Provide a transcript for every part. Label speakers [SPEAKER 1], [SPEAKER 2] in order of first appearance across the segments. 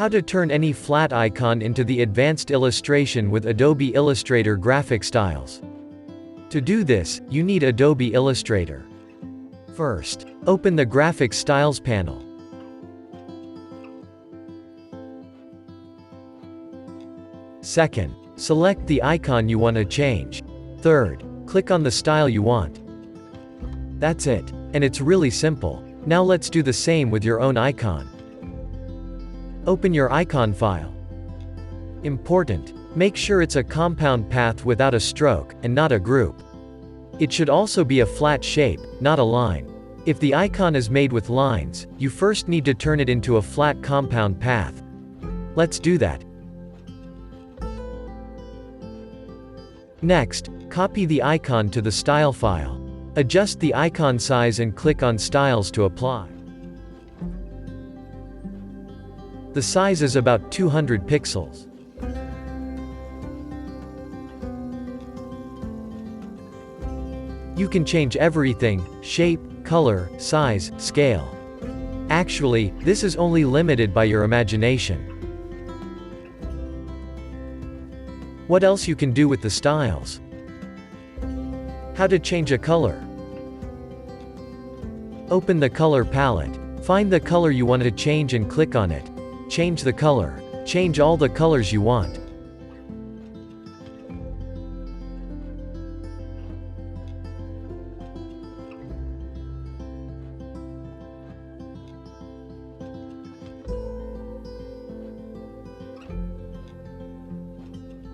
[SPEAKER 1] How to turn any flat icon into the advanced illustration with Adobe Illustrator graphic styles. To do this, you need Adobe Illustrator. First, open the Graphic Styles panel. Second, select the icon you want to change. Third, click on the style you want. That's it. And it's really simple. Now let's do the same with your own icon. Open your icon file. Important: make sure it's a compound path without a stroke, and not a group. It should also be a flat shape, not a line. If the icon is made with lines, you first need to turn it into a flat compound path. Let's do that. Next, copy the icon to the style file. Adjust the icon size and click on Styles to apply. The size is about 200 pixels. You can change everything: shape, color, size, scale. Actually, this is only limited by your imagination. What else you can do with the styles? How to change a color. Open the color palette. Find the color you want to change and click on it. Change the color. Change all the colors you want.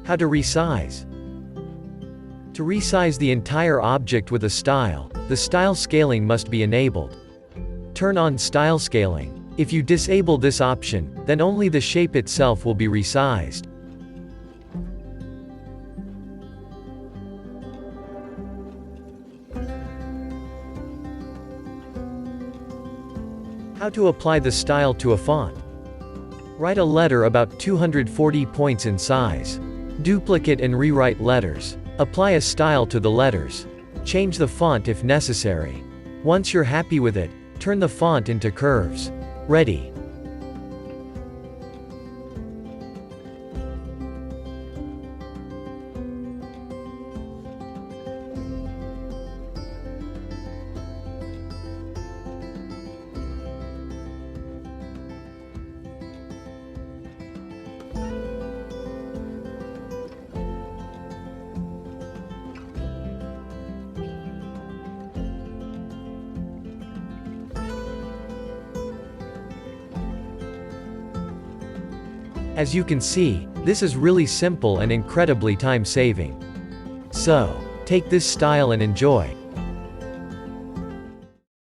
[SPEAKER 1] How to resize. To resize the entire object with a style, the style scaling must be enabled. Turn on style scaling. If you disable this option, then only the shape itself will be resized. How to apply the style to a font. Write a letter about 240 points in size. Duplicate and rewrite letters. Apply a style to the letters. Change the font if necessary. Once you're happy with it, turn the font into curves. Ready. As you can see, this is really simple and incredibly time-saving. So, take this style and enjoy.